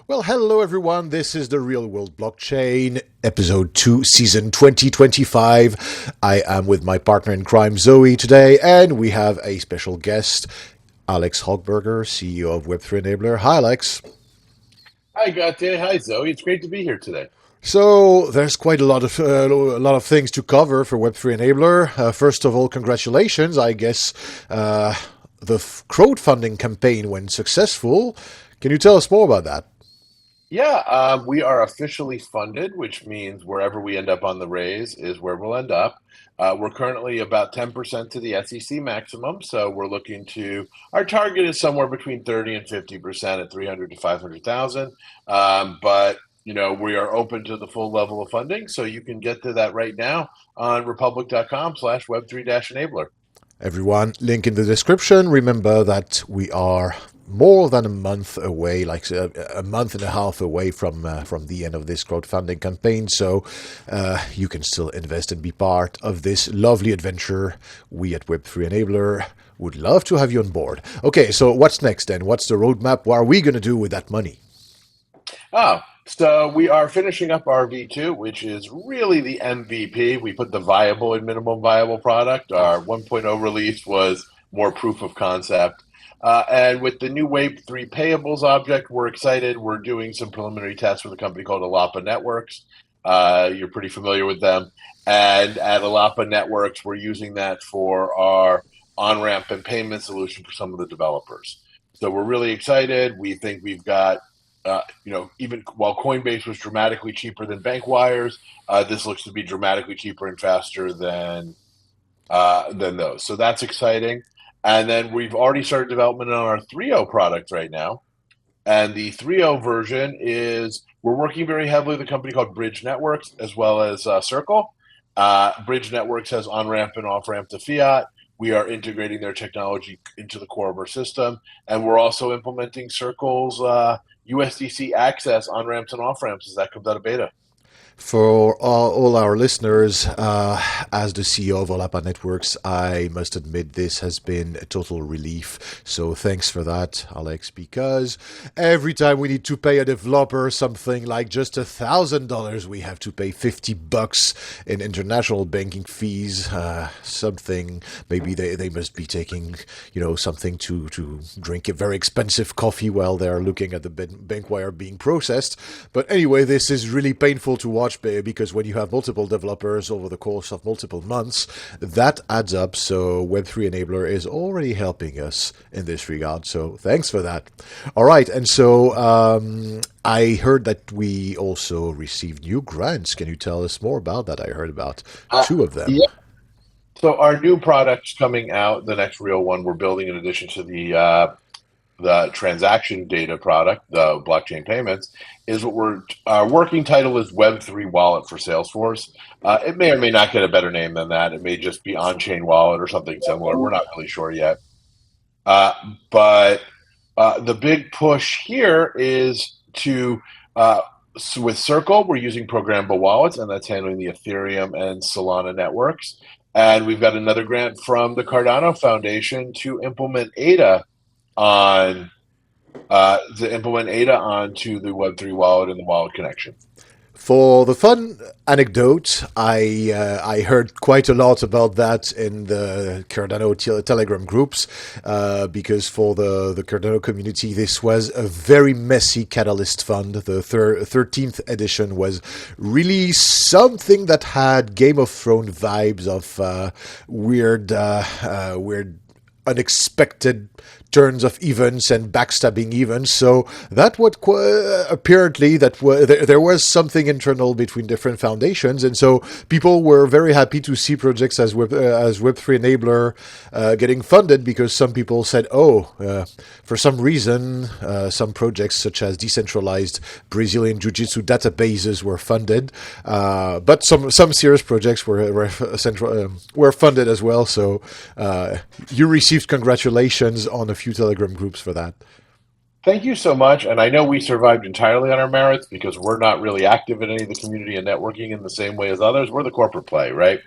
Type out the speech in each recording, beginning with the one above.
Well, hello everyone. This is the Real World Blockchain, episode 2, season 2025. I am with my partner in crime, Zoe, today, and we have a special guest, Alex Hochberger, CEO of Web3 Enabler. Hi, Alex. Hi, Gautier. Hi, Zoe. It's great to be here today. So there's quite a lot of things to cover for Web3 Enabler. First of all, congratulations. I guess the crowdfunding campaign went successful. Can you tell us more about that? Yeah, we are officially funded, which means wherever we end up on the raise is where we'll end up. We're currently about 10% to the SEC maximum, so we're looking to our target is somewhere between 30 and 50% at 300 to 500,000. But we are open to the full level of funding, so you can get to that right now on republic.com/web3-enabler. Everyone, link in the description. Remember that we are more than a month away, like a month and a half away from the end of this crowdfunding campaign. So you can still invest and be part of this lovely adventure. We at Web3 Enabler would love to have you on board. Okay, so what's next then? What's the roadmap? What are we going to do with that money? So we are finishing up our V2, which is really the MVP. We put the viable and minimum viable product. Our 1.0 release was more proof of concept. And with the new Wave 3 payables object, we're excited. We're doing some preliminary tests with a company called Olapa Networks. You're pretty familiar with them. And at Olapa Networks, we're using that for our on-ramp and payment solution for some of the developers. So we're really excited. We think we've got even while Coinbase was dramatically cheaper than bank wires, this looks to be dramatically cheaper and faster than those. So that's exciting. And then we've already started development on our 3.0 product right now. And the 3.0 version is we're working very heavily with a company called Bridge Networks as well as Circle. Bridge Networks has on ramp and off ramp to fiat. We are integrating their technology into the core of our system, and we're also implementing Circle's USDC access on ramps and off ramps as that comes out of beta. For all our listeners, as the CEO of Olapa Networks, I must admit this has been a total relief. So thanks for that, Alex, because every time we need to pay a developer something like just $1,000, we have to pay $50 in international banking fees. Something maybe they must be taking something to drink a very expensive coffee while they're looking at the bank wire being processed. But anyway, this is really painful to watch because when you have multiple developers over the course of multiple months, that adds up. So Web3 Enabler is already helping us in this regard. So thanks for that. All right. And so I heard that we also received new grants. Can you tell us more about that? I heard about Uh, two of them. yeah. So our new products coming out, the next real one we're building in addition to the transaction data product, the blockchain payments, is what our working title is Web3 Wallet for Salesforce. It may or may not get a better name than that. It may just be on-chain wallet or something similar. We're not really sure yet. Uh, but the big push here is to so with Circle, we're using programmable wallets, and that's handling the Ethereum and Solana networks. And we've got another grant from the Cardano Foundation on to implement ADA onto the Web3 wallet and the wallet connection. For the fun anecdote, I heard quite a lot about that in the Cardano Telegram groups because for the Cardano community, this was a very messy Catalyst fund. The 13th edition was really something that had Game of Thrones vibes of weird unexpected turns of events and backstabbing events. So that would apparently there was something internal between different foundations, and so people were very happy to see projects as Web3 Enabler getting funded because some people said, for some reason, some projects such as decentralized Brazilian Jiu-Jitsu databases were funded, but some serious projects were funded as well. So you received congratulations on a few Telegram groups for that. Thank you so much. And I know we survived entirely on our merits because we're not really active in any of the community and networking in the same way as others. We're the corporate play, right?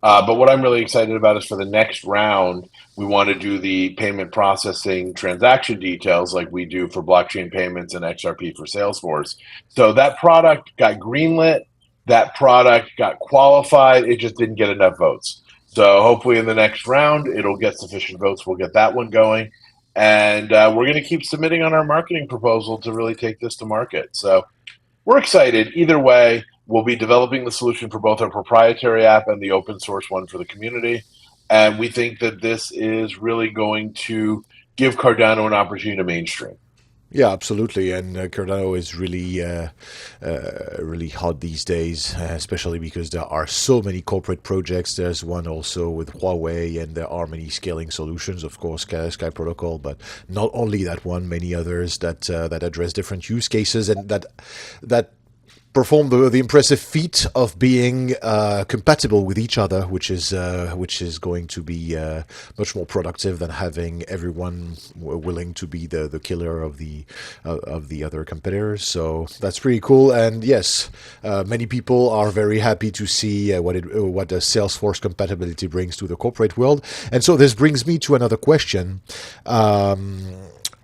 But what I'm really excited about is for the next round, we want to do the payment processing transaction details like we do for blockchain payments and XRP for Salesforce. So that product got greenlit, that product got qualified, it just didn't get enough votes. So hopefully in the next round, it'll get sufficient votes. We'll get that one going. And we're going to keep submitting on our marketing proposal to really take this to market. So we're excited. Either way, we'll be developing the solution for both our proprietary app and the open source one for the community. And we think that this is really going to give Cardano an opportunity to mainstream. Yeah, absolutely, and Cardano is really hot these days, especially because there are so many corporate projects. There's one also with Huawei, and there are many scaling solutions, of course, Sky Protocol, but not only that one, many others that address different use cases and that perform the impressive feat of being compatible with each other, which is going to be much more productive than having everyone willing to be the killer of the other competitors. So that's pretty cool. And yes, many people are very happy to see what the Salesforce compatibility brings to the corporate world. And so this brings me to another question.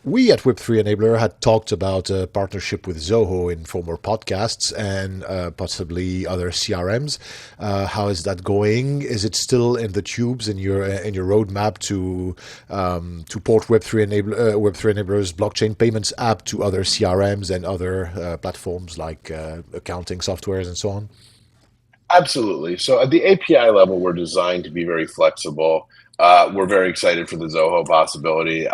We at Web3 Enabler had talked about a partnership with Zoho in former podcasts and possibly other CRMs. How is that going? Is it still in the tubes in your roadmap to port Web3 Enabler's blockchain payments app to other CRMs and other platforms like accounting softwares and so on? Absolutely. So at the API level, we're designed to be very flexible. We're very excited for the Zoho possibility.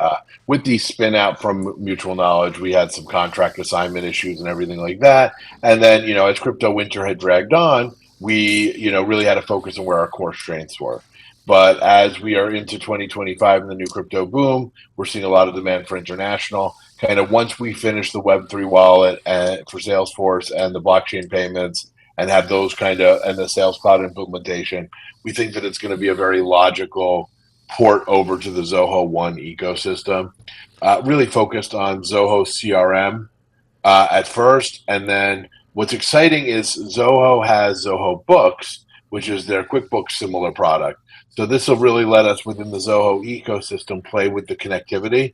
With the spin out from Mutual Knowledge, we had some contract assignment issues and everything like that. And then, as crypto winter had dragged on, we, really had to focus on where our core strengths were. But as we are into 2025 and the new crypto boom, we're seeing a lot of demand for international. Kind of once we finish the Web3 wallet for Salesforce and the blockchain payments and have those and the Sales Cloud implementation, we think that it's going to be a very logical port over to the Zoho One ecosystem. Really focused on Zoho CRM at first, and then what's exciting is Zoho has Zoho Books, which is their QuickBooks similar product. So this will really let us within the Zoho ecosystem play with the connectivity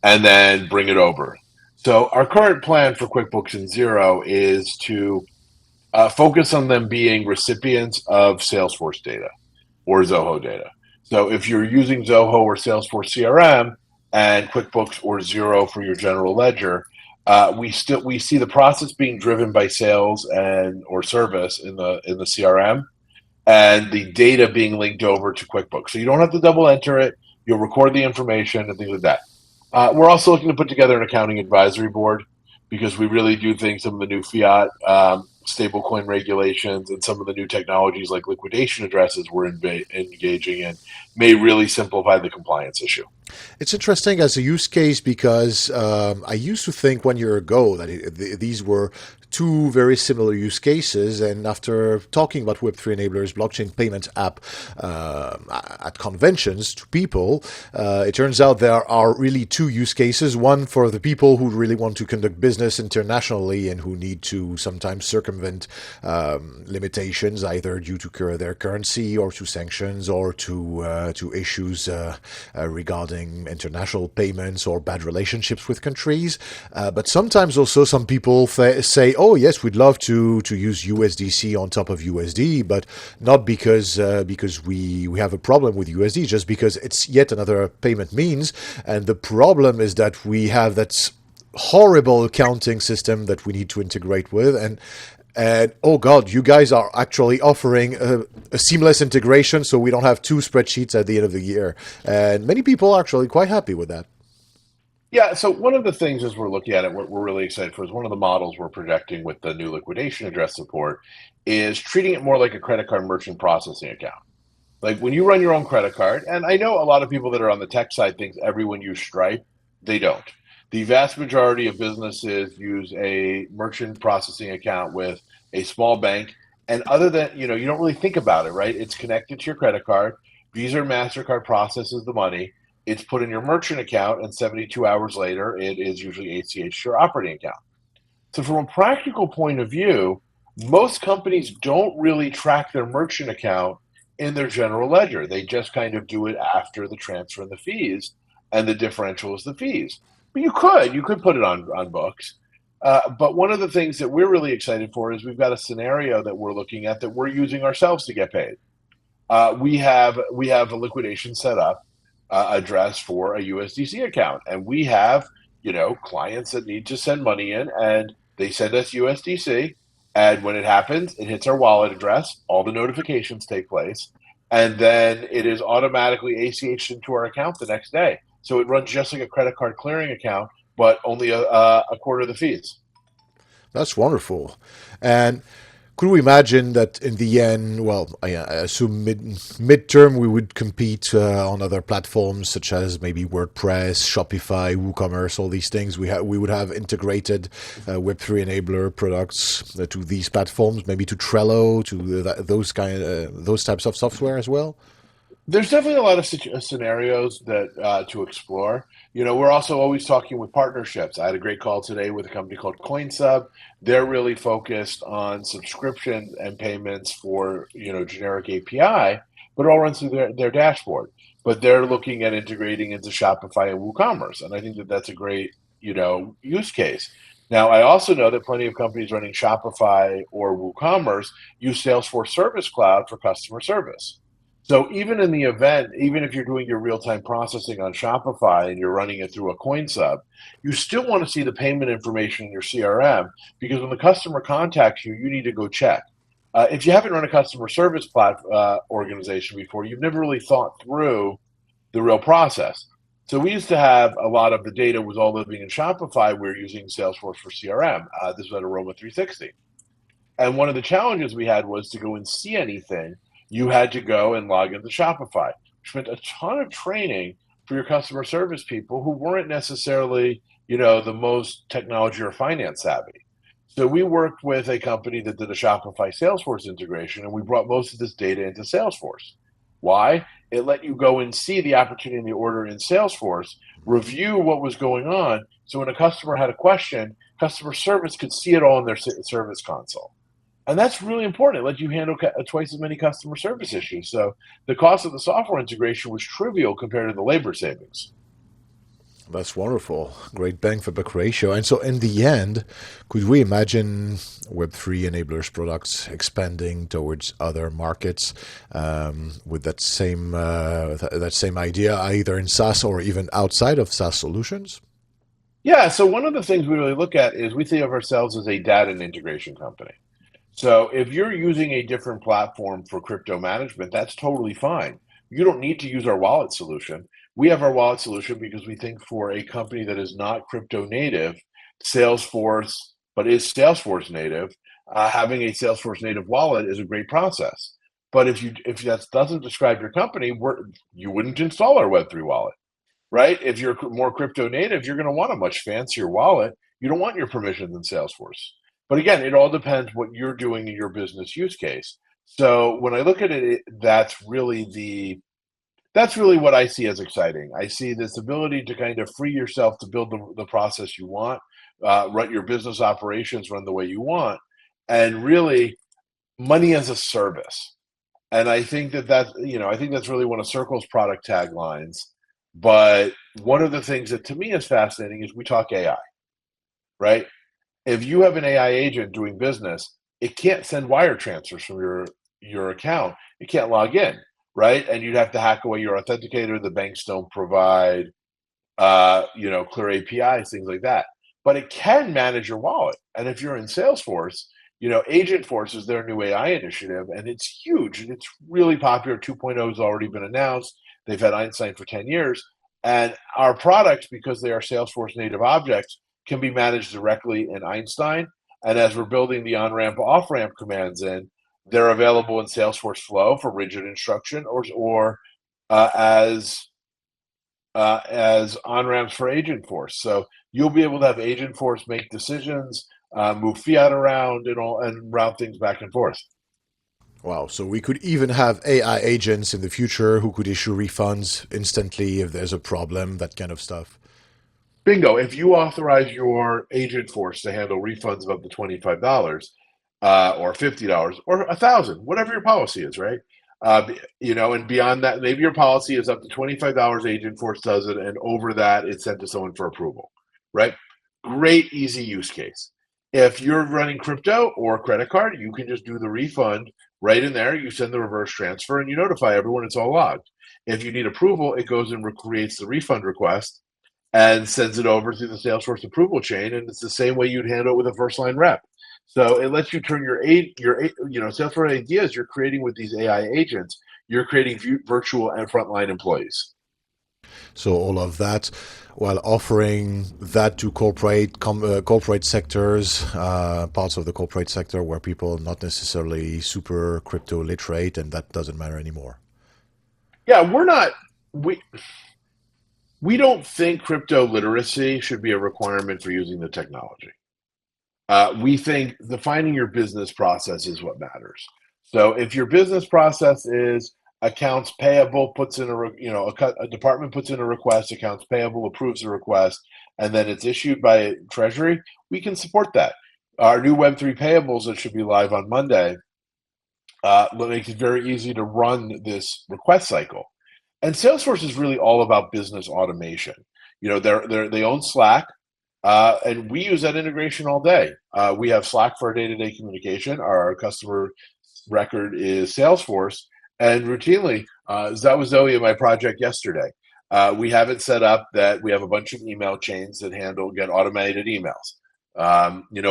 and then bring it over. So our current plan for QuickBooks and Zero is to focus on them being recipients of Salesforce data or Zoho data. So if you're using Zoho or Salesforce CRM and QuickBooks or Zero for your general ledger, we see the process being driven by sales and or service in the CRM, and the data being linked over to QuickBooks. So you don't have to double enter it. You'll record the information and things like that. We're also looking to put together an accounting advisory board because we really do think some of the new fiat stablecoin regulations and some of the new technologies like liquidation addresses we're engaging in may really simplify the compliance issue. It's interesting as a use case because I used to think 1 year ago that these were two very similar use cases, and after talking about Web3 Enabler's blockchain payment app at conventions to people, it turns out there are really two use cases. One for the people who really want to conduct business internationally and who need to sometimes circumvent limitations, either due to their currency or to sanctions or to issues regarding international payments or bad relationships with countries. But sometimes also some people say, oh yes, we'd love to use USDC on top of USD, but not because we have a problem with USD, just because it's yet another payment means. And the problem is that we have that horrible accounting system that we need to integrate with, and oh god, you guys are actually offering a seamless integration, so we don't have two spreadsheets at the end of the year. And many people are actually quite happy with that. Yeah, so one of the things as we're looking at it, we're really excited for is one of the models we're projecting with the new liquidation address support is treating it more like a credit card merchant processing account. Like when you run your own credit card, and I know a lot of people that are on the tech side think everyone use Stripe. They don't. The vast majority of businesses use a merchant processing account with a small bank. And other than, you don't really think about it, right? It's connected to your credit card. Visa or MasterCard processes the money. It's put in your merchant account, and 72 hours later, it is usually ACH to your operating account. So from a practical point of view, most companies don't really track their merchant account in their general ledger. They just kind of do it after the transfer and the fees, and the differential is the fees. But you could put it on books. But one of the things that we're really excited for is we've got a scenario that we're looking at that we're using ourselves to get paid. We have a liquidation set up address for a USDC account, and we have clients that need to send money in, and they send us USDC. And when it happens, it hits our wallet address. All the notifications take place, and then it is automatically ACH'd into our account the next day. So it runs just like a credit card clearing account, but only a quarter of the fees. That's wonderful. And could we imagine that in the end, well, I assume midterm we would compete on other platforms such as maybe WordPress, Shopify, WooCommerce, all these things. We would have integrated Web3 Enabler products to these platforms, maybe to Trello, to those types of software as well. There's definitely a lot of scenarios that to explore. We're also always talking with partnerships. I had a great call today with a company called CoinSub. They're really focused on subscription and payments for generic API, but it all runs through their dashboard. But they're looking at integrating into Shopify and WooCommerce, and I think that that's a great use case. Now, I also know that plenty of companies running Shopify or WooCommerce use Salesforce Service Cloud for customer service. So even in the event, even if you're doing your real-time processing on Shopify and you're running it through a coin sub, you still want to see the payment information in your CRM, because when the customer contacts you, you need to go check. If you haven't run a customer service organization before, you've never really thought through the real process. So we used to have a lot of the data was all living in Shopify. We're using Salesforce for CRM. This was at Aroma 360. And one of the challenges we had was to go and see anything, you had to go and log into Shopify, which meant a ton of training for your customer service people who weren't necessarily, the most technology or finance savvy. So we worked with a company that did a Shopify Salesforce integration, and we brought most of this data into Salesforce. Why? It let you go and see the opportunity in the order in Salesforce, review what was going on. So when a customer had a question, customer service could see it all in their service console. And that's really important. It lets you handle twice as many customer service issues. So the cost of the software integration was trivial compared to the labor savings. That's wonderful. Great bang for buck ratio. And so, in the end, could we imagine Web3 enablers products expanding towards other markets with that same idea, either in SaaS or even outside of SaaS solutions? Yeah. So one of the things we really look at is we think of ourselves as a data and integration company. So if you're using a different platform for crypto management, that's totally fine. You don't need to use our wallet solution. We have our wallet solution because we think for a company that is not crypto native, Salesforce, but is Salesforce native, having a Salesforce native wallet is a great process. But if that doesn't describe your company, you wouldn't install our Web3 wallet, right? If you're more crypto native, you're going to want a much fancier wallet. You don't want your permissions in Salesforce. But again, it all depends what you're doing in your business use case. So when I look at it, that's really what I see as exciting. I see this ability to kind of free yourself to build the process you want, run your business operations, run the way you want, and really money as a service. And I think that's really one of Circle's product taglines. But one of the things that to me is fascinating is we talk AI, right? If you have an AI agent doing business, it can't send wire transfers from your account. It can't log in, right? And you'd have to hack away your authenticator. The banks don't provide, clear APIs, things like that. But it can manage your wallet. And if you're in Salesforce, Agent Force is their new AI initiative, and it's huge. And it's really popular. 2.0 has already been announced. They've had Einstein for 10 years. And our products, because they are Salesforce native objects, can be managed directly in Einstein. And as we're building the on-ramp, off-ramp commands in, they're available in Salesforce Flow for rigid instruction, or as on-ramps for Agentforce. So you'll be able to have Agentforce make decisions, move fiat around, and route things back and forth. Wow, so we could even have AI agents in the future who could issue refunds instantly if there's a problem, that kind of stuff. Bingo. If you authorize your Agentforce to handle refunds of up to $25, or $50, or 1,000, whatever your policy is, right? And beyond that, maybe your policy is up to $25 Agent Force does it, and over that, it's sent to someone for approval, right? Great, easy use case. If you're running crypto or credit card, you can just do the refund right in there. You send the reverse transfer and you notify everyone it's all logged. If you need approval, it goes and creates the refund request and sends it over through the Salesforce approval chain, and it's the same way you'd handle it with a first line rep. So it lets you turn Salesforce ideas you're creating with these AI agents. You're creating virtual and frontline employees. So all of that, while offering that to corporate sectors, parts of the corporate sector where people are not necessarily super crypto literate, and that doesn't matter anymore. Yeah, we're not we we don't think crypto literacy should be a requirement for using the technology. We think defining your business process is what matters. So if your business process is accounts payable puts in a department puts in a request, accounts payable approves the request, and then it's issued by Treasury, we can support that. Our new Web3 payables that should be live on Monday makes it very easy to run this request cycle. And Salesforce is really all about business automation. They own Slack, and we use that integration all day. We have Slack for our day-to-day communication. Our customer record is Salesforce, and routinely, that was Zoe in my project yesterday. We have it set up that we have a bunch of email chains that get automated emails,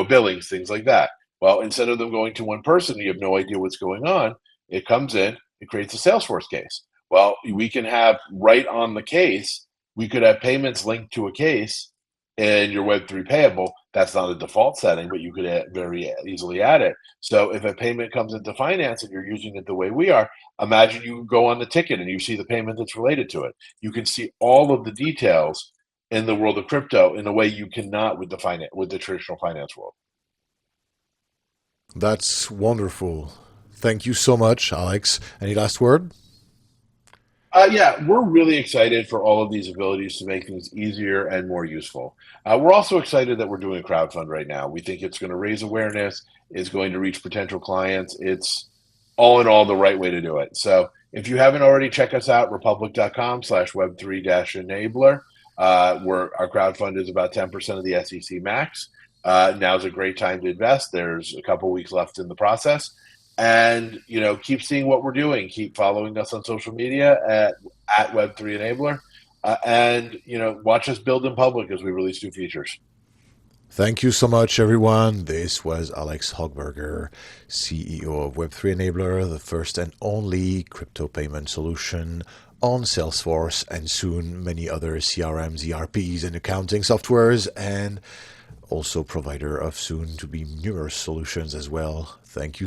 billings, things like that. Well, instead of them going to one person, you have no idea what's going on. It comes in, it creates a Salesforce case. Well, we can have right on the case, we could have payments linked to a case in your Web3 payable. That's not a default setting, but you could very easily add it. So if a payment comes into finance and you're using it the way we are, imagine you go on the ticket and you see the payment that's related to it. You can see all of the details in the world of crypto in a way you cannot with the traditional finance world. That's wonderful. Thank you so much, Alex. Any last word? Yeah, we're really excited for all of these abilities to make things easier and more useful. We're also excited that we're doing a crowdfund right now. We think it's going to raise awareness, it's going to reach potential clients. It's all in all the right way to do it. So if you haven't already, check us out, republic.com/web3-enabler, where our crowdfund is about 10% of the SEC max. Now's a great time to invest. There's a couple weeks left in the process. And keep seeing what we're doing. Keep following us on social media at Web3 Enabler, and watch us build in public as we release new features. Thank you so much, everyone. This was Alex Hochberger, CEO of Web3 Enabler, the first and only crypto payment solution on Salesforce, and soon many other CRMs, ERPs, and accounting softwares, and also provider of soon to be numerous solutions as well. Thanks,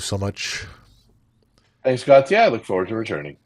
Scott. Yeah, I look forward to returning.